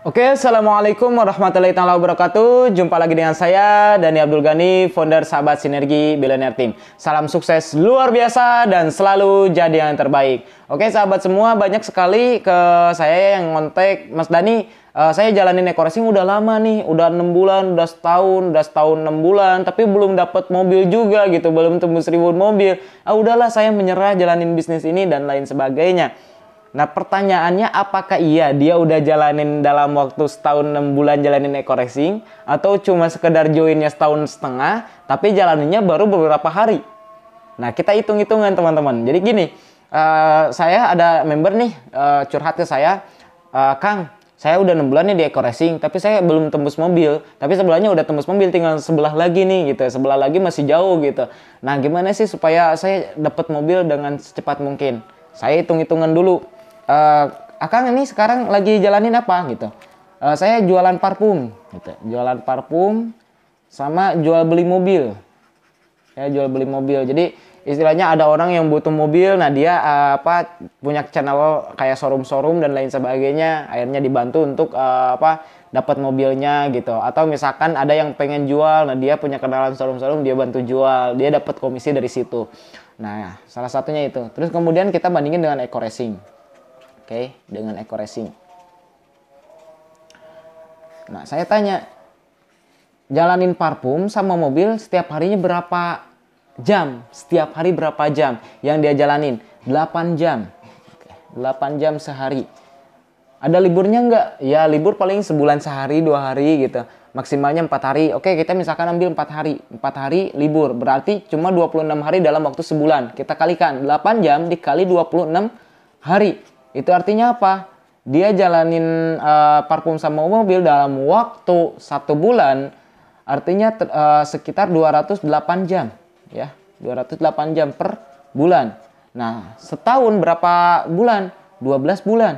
Oke, Assalamualaikum warahmatullahi wabarakatuh. Jumpa lagi dengan saya, Dani Abdul Ghani, founder Sahabat Sinergi Billionaire Team. Salam sukses luar biasa dan selalu jadi yang terbaik. Oke, sahabat semua, banyak sekali ke saya yang ngontek, Mas Dani, saya jalanin eco-racing udah lama nih, udah 6 bulan, udah setahun 6 bulan, tapi belum dapat mobil juga gitu, belum tembus 1000 mobil. Udahlah, saya menyerah jalanin bisnis ini dan lain sebagainya. Nah, pertanyaannya, apakah iya dia udah jalanin dalam waktu setahun 6 bulan jalanin eco-racing, atau cuma sekedar joinnya setahun setengah tapi jalaninnya baru beberapa hari? Nah, kita hitung-hitungan teman-teman. Jadi gini, saya ada member nih curhat ke saya, Kang, saya udah 6 bulan nih di eco-racing tapi saya belum tembus mobil, tapi sebelahnya udah tembus mobil, tinggal sebelah lagi nih gitu, sebelah lagi masih jauh gitu. Nah, gimana sih supaya saya dapat mobil dengan secepat mungkin? Saya hitung-hitungan dulu. Akang ini sekarang lagi jalanin apa gitu? Saya jualan parfum gitu. Jualan parfum sama jual beli mobil. Ya, jual beli mobil. Jadi istilahnya ada orang yang butuh mobil, nah dia punya channel kayak showroom dan lain sebagainya, akhirnya dibantu untuk dapat mobilnya gitu. Atau misalkan ada yang pengen jual, nah dia punya kenalan showroom, dia bantu jual, dia dapat komisi dari situ. Nah, salah satunya itu. Terus kemudian kita bandingin dengan eco-racing. Oke, dengan eco-racing. Nah, saya tanya, jalanin parfum sama mobil setiap harinya berapa jam? Setiap hari berapa jam yang dia jalanin? 8 jam. Oke, 8 jam sehari. Ada liburnya nggak? Ya, libur paling sebulan sehari, 2 hari gitu. Maksimalnya 4 hari. Oke, kita misalkan ambil 4 hari. 4 hari libur. Berarti cuma 26 hari dalam waktu sebulan. Kita kalikan 8 jam dikali 26 hari. Itu artinya apa? Dia jalanin parfum sama mobil dalam waktu 1 bulan, artinya sekitar 208 jam, ya, 208 jam per bulan. Nah, setahun berapa bulan? 12 bulan,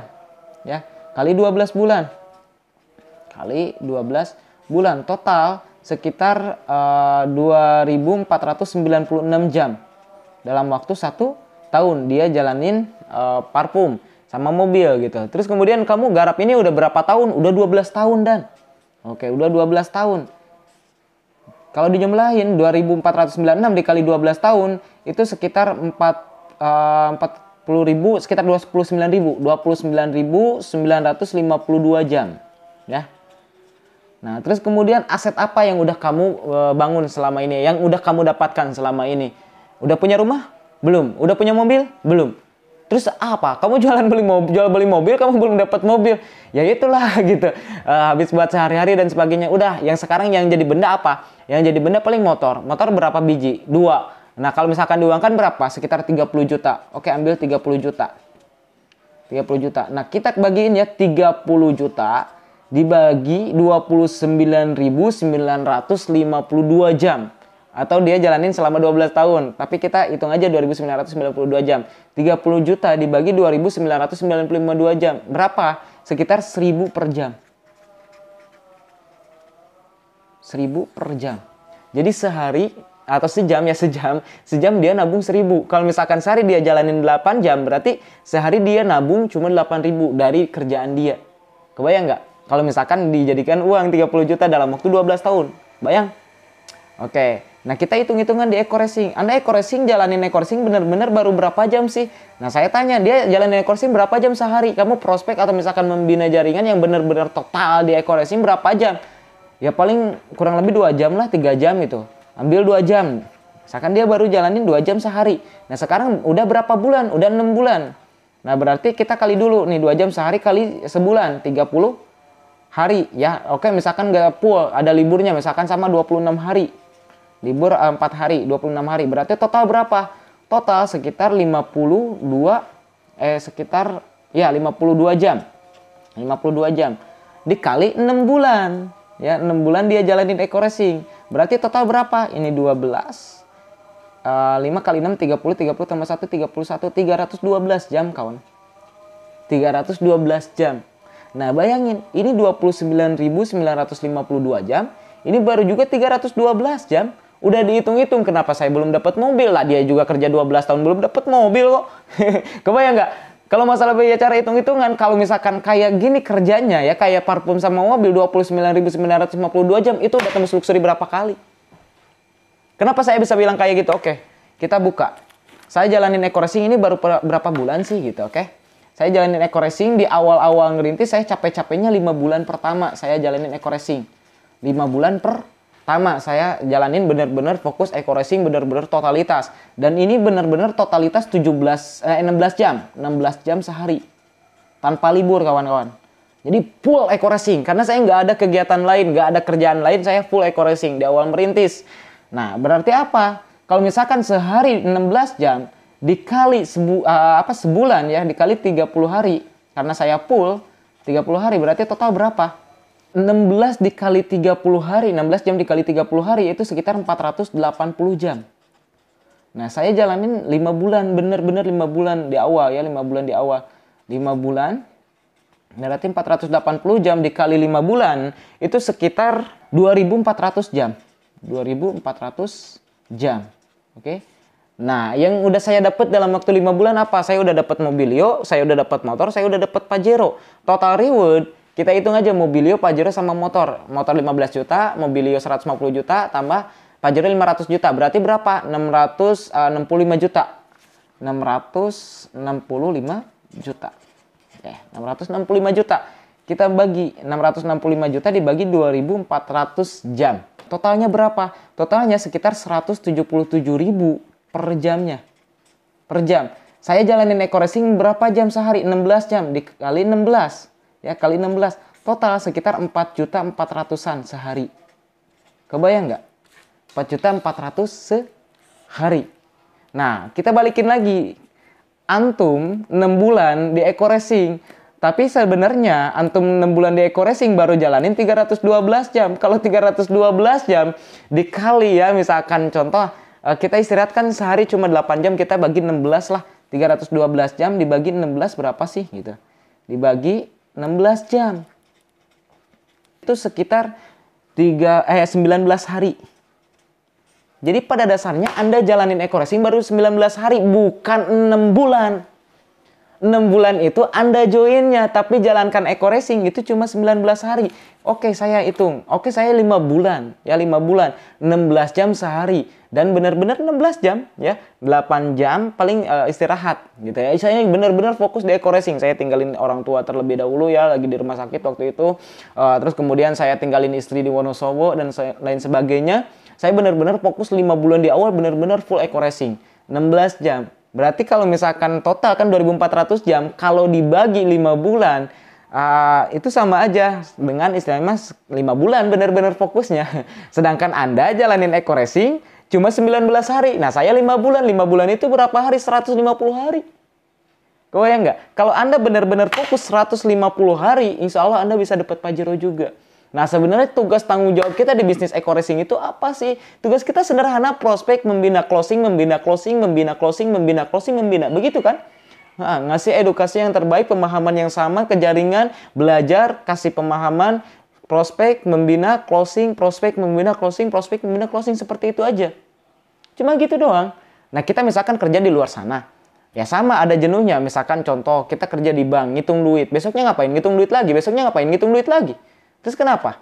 ya, kali 12 bulan, kali 12 bulan, total sekitar 2496 jam dalam waktu 1 tahun dia jalanin parfum sama mobil gitu. Terus kemudian kamu garap ini udah berapa tahun? Udah 12 tahun dan. Oke, udah 12 tahun. Kalau dijumlahin 2496 dikali 12 tahun itu sekitar 40.000, sekitar 29.952 jam, ya. Nah, terus kemudian aset apa yang udah kamu bangun selama ini, yang udah kamu dapatkan selama ini? Udah punya rumah? Belum. Udah punya mobil? Belum. Terus apa? Kamu jual beli mobil, kamu belum dapat mobil. Ya itulah gitu. Habis buat sehari-hari dan sebagainya. Udah, yang sekarang yang jadi benda apa? Yang jadi benda paling motor. Motor berapa biji? 2. Nah, kalau misalkan diuangkan berapa? Sekitar 30 juta. Oke, ambil 30 juta. 30 juta. Nah, kita bagiin ya 30 juta dibagi 29.952 jam. Atau dia jalanin selama 12 tahun. Tapi kita hitung aja 2.992 jam. 30 juta dibagi 2.992 jam. Berapa? Sekitar 1.000 per jam. 1.000 per jam. Jadi sehari atau sejam dia nabung 1.000. Kalau misalkan sehari dia jalanin 8 jam, berarti sehari dia nabung cuma 8.000 dari kerjaan dia. Kebayang nggak? Kalau misalkan dijadikan uang 30 juta dalam waktu 12 tahun. Bayang? Oke. Nah, kita hitung-hitungan di eco-racing. Anda eco-racing, jalanin eco-racing benar-benar baru berapa jam sih? Nah, saya tanya, dia jalanin eco-racing berapa jam sehari? Kamu prospek atau misalkan membina jaringan yang benar-benar total di eco-racing berapa jam? Ya paling kurang lebih 2 jam lah, 3 jam gitu. Ambil 2 jam. Misalkan dia baru jalanin 2 jam sehari. Nah, sekarang udah berapa bulan? Udah 6 bulan. Nah, berarti kita kali dulu nih 2 jam sehari kali sebulan, 30 hari. Ya, oke, misalkan nggak full, ada liburnya, misalkan sama 26 hari. Libur 4 hari, 26 hari. Berarti total berapa? Total sekitar 52 jam. 52 jam. Dikali 6 bulan. Ya, 6 bulan dia jalanin eco-racing. Berarti total berapa? Ini 12. 5 kali 6, 30. 30 tambah 1, 31. 312 jam, kawan. 312 jam. Nah, bayangin. Ini 29.952 jam. Ini baru juga 312 jam. Udah dihitung-hitung, kenapa saya belum dapat mobil lah, dia juga kerja 12 tahun belum dapat mobil kok. Kebayang nggak? Kalau masalah biaya cara hitung-hitungan, kalau misalkan kayak gini kerjanya ya, kayak parfum sama mobil 29.952 jam, itu udah tembus luxury berapa kali? Kenapa saya bisa bilang kayak gitu? Oke, kita buka. Saya jalanin eco racing ini baru berapa bulan sih gitu, oke? Saya jalanin eco racing di awal-awal ngerintis, saya capek-capeknya 5 bulan pertama saya jalanin eco racing. 5 bulan pertama saya jalanin bener-bener fokus eco racing, bener-bener totalitas. Dan ini bener-bener totalitas 16 jam. 16 jam sehari. Tanpa libur kawan-kawan. Jadi full eco racing. Karena saya nggak ada kegiatan lain, nggak ada kerjaan lain, saya full eco racing di awal merintis. Nah, berarti apa? Kalau misalkan sehari 16 jam dikali sebulan ya, dikali 30 hari. Karena saya full 30 hari berarti total berapa? 16 dikali 30 hari, 16 jam dikali 30 hari itu sekitar 480 jam. Nah, saya jalanin 5 bulan, bener-bener 5 bulan di awal ya, 5 bulan di awal. 5 bulan berarti 480 jam dikali 5 bulan itu sekitar 2.400 jam. 2.400 jam. Oke. Nah, yang udah saya dapat dalam waktu 5 bulan apa? Saya udah dapat Mobilio, saya udah dapat motor, saya udah dapat Pajero. Total reward kita hitung aja Mobilio, Pajero sama motor. Motor 15 juta, Mobilio 150 juta tambah Pajero 500 juta. Berarti berapa? 665 juta. 665 juta. 665 juta. Kita bagi 665 juta dibagi 2.400 jam. Totalnya berapa? Totalnya sekitar 177.000 per jamnya. Per jam. Saya jalanin eco racing berapa jam sehari? 16 jam dikali 16. Ya, kali 16. Total sekitar 4.400-an sehari. Kebayang nggak? 4.400 sehari. Nah, kita balikin lagi. Antum 6 bulan di eco racing. Tapi sebenarnya antum 6 bulan di eco racing baru jalanin 312 jam. Kalau 312 jam dikali ya, misalkan contoh kita istirahat kan sehari cuma 8 jam, kita bagi 16 lah. 312 jam dibagi 16 berapa sih gitu. Dibagi 16 jam. Itu sekitar 19 hari. Jadi pada dasarnya Anda jalanin eco racing baru 19 hari, bukan 6 bulan. 6 bulan itu Anda joinnya, tapi jalankan eco racing itu cuma 19 hari. Oke, saya hitung. Oke, saya 5 bulan. Ya, 5 bulan. 16 jam sehari. Dan benar-benar 16 jam. Ya, 8 jam paling istirahat. Gitu ya. Saya benar-benar fokus di eco racing. Saya tinggalin orang tua terlebih dahulu ya, lagi di rumah sakit waktu itu. Terus kemudian saya tinggalin istri di Wonosobo dan lain sebagainya. Saya benar-benar fokus 5 bulan di awal, benar-benar full eco racing. 16 jam. Berarti kalau misalkan total kan 2.400 jam, kalau dibagi 5 bulan, itu sama aja dengan istilahnya mas 5 bulan benar-benar fokusnya. Sedangkan Anda jalanin eco racing cuma 19 hari. Nah, saya 5 bulan. 5 bulan itu berapa hari? 150 hari. Kebayang nggak? Kalau Anda benar-benar fokus 150 hari, insya Allah Anda bisa dapat Pajero juga. Nah, sebenarnya tugas tanggung jawab kita di bisnis eco racing itu apa sih? Tugas kita sederhana, prospek, membina closing, membina closing, membina closing, membina closing, membina. Begitu kan? Nah, ngasih edukasi yang terbaik, pemahaman yang sama ke jaringan, belajar, kasih pemahaman, prospek, membina, closing, prospek, membina, closing, prospek, membina, closing. Seperti itu aja. Cuma gitu doang. Nah, kita misalkan kerja di luar sana. Ya sama, ada jenuhnya. Misalkan contoh, kita kerja di bank, ngitung duit. Besoknya ngapain? Ngitung duit lagi. Besoknya ngapain? Ngitung duit lagi. Terus kenapa?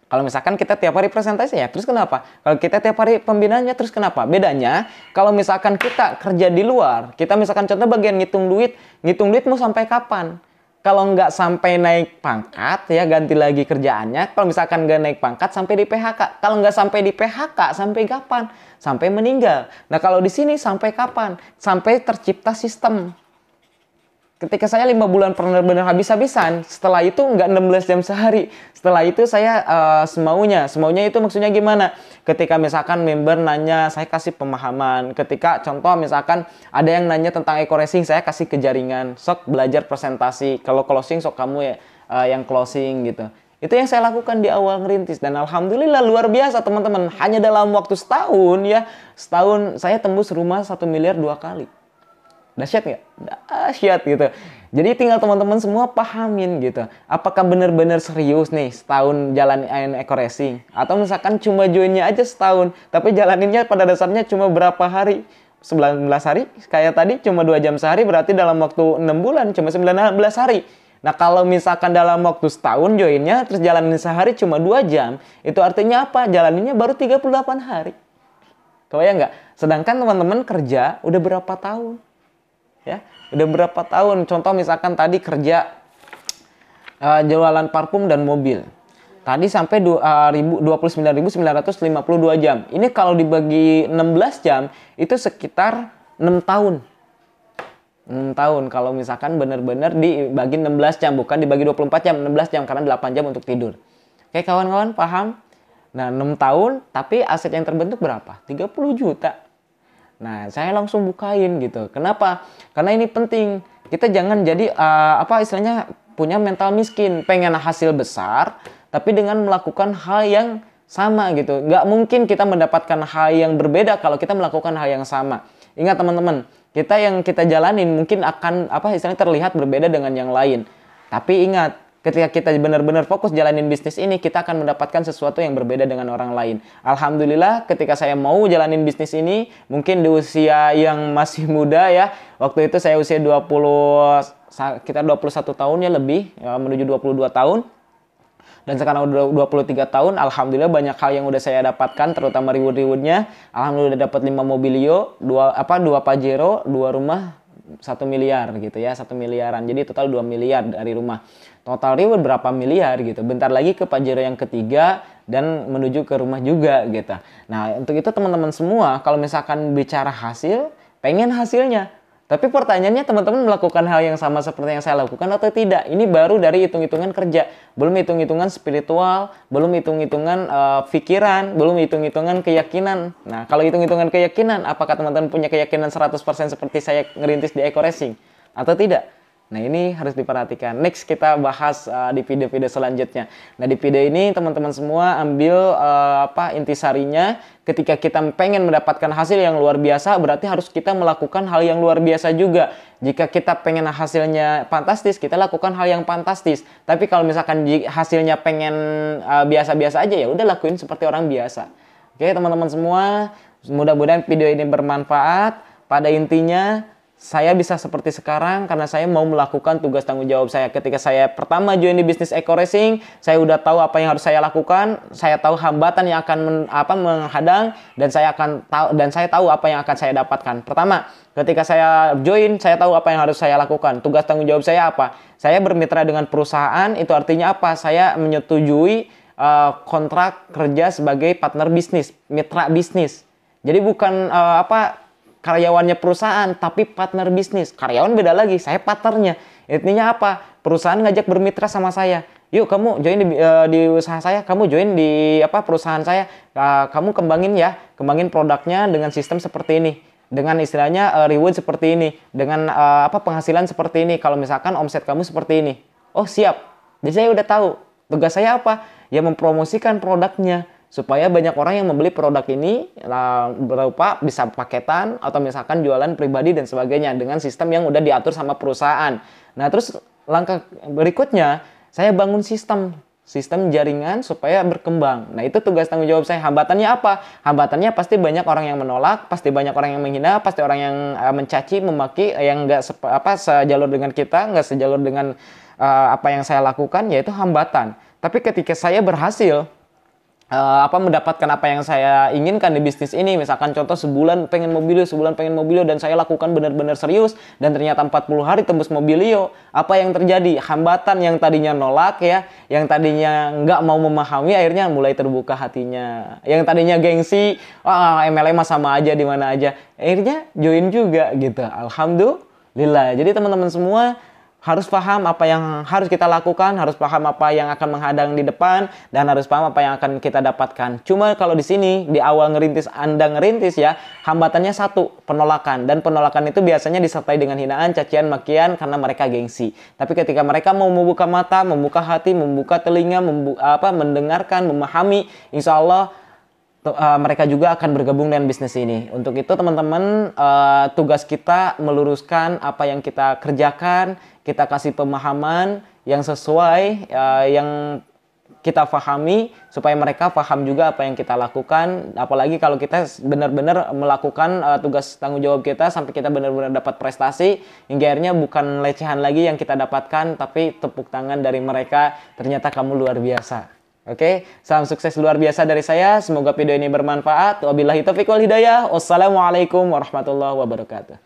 Kalau misalkan kita tiap hari presentasi ya, terus kenapa? Kalau kita tiap hari pembinaannya, terus kenapa? Bedanya, kalau misalkan kita kerja di luar, kita misalkan contoh bagian ngitung duit mau sampai kapan? Kalau nggak sampai naik pangkat, ya ganti lagi kerjaannya. Kalau misalkan nggak naik pangkat, sampai di PHK. Kalau nggak sampai di PHK, sampai kapan? Sampai meninggal. Nah, kalau di sini sampai kapan? Sampai tercipta sistem. Ketika saya 5 bulan benar-benar habis-habisan, setelah itu nggak 16 jam sehari. Setelah itu saya semaunya. Semaunya itu maksudnya gimana? Ketika misalkan member nanya, saya kasih pemahaman. Ketika contoh misalkan ada yang nanya tentang eco racing, saya kasih ke jaringan. Sok belajar presentasi. Kalau closing, sok kamu ya yang closing gitu. Itu yang saya lakukan di awal ngerintis. Dan alhamdulillah luar biasa teman-teman. Hanya dalam waktu setahun ya. Setahun saya tembus rumah 1 miliar 2 kali. Dahsyat nggak? Dahsyat gitu. Jadi tinggal teman-teman semua pahamin gitu. Apakah benar-benar serius nih setahun jalan eco racing? Atau misalkan cuma joinnya aja setahun, tapi jalaninnya pada dasarnya cuma berapa hari? 19 hari. Kayak tadi cuma 2 jam sehari, berarti dalam waktu 6 bulan cuma 19 hari. Nah, kalau misalkan dalam waktu setahun joinnya, terus jalanin sehari cuma 2 jam, itu artinya apa? Jalaninnya baru 38 hari. Kebayang nggak? Sedangkan teman-teman kerja udah berapa tahun? Ya, udah berapa tahun? Contoh misalkan tadi kerja jualan parfum dan mobil. Tadi sampai 29.952 jam. Ini kalau dibagi 16 jam, itu sekitar 6 tahun. 6 tahun kalau misalkan benar-benar dibagi 16 jam, bukan dibagi 24 jam, 16 jam karena 8 jam untuk tidur. Oke kawan-kawan, paham? Nah, 6 tahun, tapi aset yang terbentuk berapa? 30 juta. Nah, saya langsung bukain gitu. Kenapa? Karena ini penting. Kita jangan jadi istilahnya punya mental miskin, pengen hasil besar, tapi dengan melakukan hal yang sama gitu. Nggak mungkin kita mendapatkan hal yang berbeda kalau kita melakukan hal yang sama. Ingat teman-teman, yang kita jalanin mungkin akan istilahnya terlihat berbeda dengan yang lain. Tapi ingat, ketika kita benar-benar fokus jalanin bisnis ini, kita akan mendapatkan sesuatu yang berbeda dengan orang lain. Alhamdulillah ketika saya mau jalanin bisnis ini, mungkin di usia yang masih muda ya, waktu itu saya usia 21 tahun ya lebih, menuju 22 tahun. Dan sekarang udah 23 tahun, alhamdulillah banyak hal yang udah saya dapatkan, terutama reward-rewardnya. Alhamdulillah udah dapat 5 mobilio, 2 Pajero, 2 rumah, 1 miliar gitu ya, 1 miliaran. Jadi total 2 miliar dari rumah. Total reward berapa miliar gitu. Bentar lagi ke Pajero yang ketiga dan menuju ke rumah juga gitu. Nah, untuk itu teman-teman semua, kalau misalkan bicara hasil, pengen hasilnya. Tapi pertanyaannya teman-teman melakukan hal yang sama seperti yang saya lakukan atau tidak? Ini baru dari hitung-hitungan kerja. Belum hitung-hitungan spiritual, belum hitung-hitungan pikiran, belum hitung-hitungan keyakinan. Nah, kalau hitung-hitungan keyakinan, apakah teman-teman punya keyakinan 100% seperti saya ngerintis di Eco Racing? Atau tidak? Nah, ini harus diperhatikan. Next kita bahas di video-video selanjutnya. Nah, di video ini teman-teman semua ambil intisarinya. Ketika kita pengen mendapatkan hasil yang luar biasa, berarti harus kita melakukan hal yang luar biasa juga. Jika kita pengen hasilnya fantastis, kita lakukan hal yang fantastis. Tapi kalau misalkan hasilnya pengen biasa-biasa aja, ya udah lakuin seperti orang biasa. Oke, teman-teman semua, mudah-mudahan video ini bermanfaat. Pada intinya, saya bisa seperti sekarang karena saya mau melakukan tugas tanggung jawab saya. Ketika saya pertama join di bisnis Eco Racing, saya udah tahu apa yang harus saya lakukan, saya tahu hambatan yang akan menghadang, dan saya tahu apa yang akan saya dapatkan. Pertama, ketika saya join, saya tahu apa yang harus saya lakukan. Tugas tanggung jawab saya apa? Saya bermitra dengan perusahaan, itu artinya apa? Saya menyetujui kontrak kerja sebagai partner bisnis, mitra bisnis. Jadi bukan karyawannya perusahaan, tapi partner bisnis. Karyawan beda lagi, saya partnernya. Intinya apa? Perusahaan ngajak bermitra sama saya. Yuk kamu join di usaha saya, kamu join di perusahaan saya. Kamu kembangin produknya dengan sistem seperti ini. Dengan istilahnya reward seperti ini. Dengan penghasilan seperti ini. Kalau misalkan omset kamu seperti ini. Oh siap. Jadi saya udah tahu. Tugas saya apa? Ya mempromosikan produknya. Supaya banyak orang yang membeli produk ini berupa bisa paketan atau misalkan jualan pribadi dan sebagainya dengan sistem yang udah diatur sama perusahaan. Nah, terus langkah berikutnya saya bangun sistem jaringan supaya berkembang. Nah, itu tugas tanggung jawab saya. Hambatannya apa? Hambatannya pasti banyak orang yang menolak, pasti banyak orang yang menghina, pasti orang yang mencaci, memaki, yang nggak sejalur dengan kita, nggak sejalur dengan apa yang saya lakukan, yaitu hambatan. Tapi ketika saya berhasil mendapatkan apa yang saya inginkan di bisnis ini, misalkan contoh sebulan pengen mobilio dan saya lakukan benar-benar serius dan ternyata 40 hari tembus mobilio, apa yang terjadi? Hambatan yang tadinya nolak ya, yang tadinya nggak mau memahami, akhirnya mulai terbuka hatinya. Yang tadinya gengsi, MLM sama aja di mana aja, akhirnya join juga gitu. Alhamdulillah. Jadi teman-teman semua harus paham apa yang harus kita lakukan, harus paham apa yang akan menghadang di depan, dan harus paham apa yang akan kita dapatkan. Cuma kalau di sini, di awal Anda ngerintis ya, hambatannya satu, penolakan. Dan penolakan itu biasanya disertai dengan hinaan, cacian, makian, karena mereka gengsi. Tapi ketika mereka mau membuka mata, membuka hati, membuka telinga, mendengarkan, memahami, insya Allah mereka juga akan bergabung dengan bisnis ini. Untuk itu teman-teman, tugas kita meluruskan apa yang kita kerjakan, kita kasih pemahaman yang sesuai, yang kita pahami, supaya mereka paham juga apa yang kita lakukan. Apalagi kalau kita benar-benar melakukan tugas tanggung jawab kita sampai kita benar-benar dapat prestasi, hingga akhirnya bukan lecehan lagi yang kita dapatkan, tapi tepuk tangan dari mereka, ternyata kamu luar biasa. Oke, salam sukses luar biasa dari saya. Semoga video ini bermanfaat. Wabillahi taufiq wal hidayah. Wassalamualaikum warahmatullahi wabarakatuh.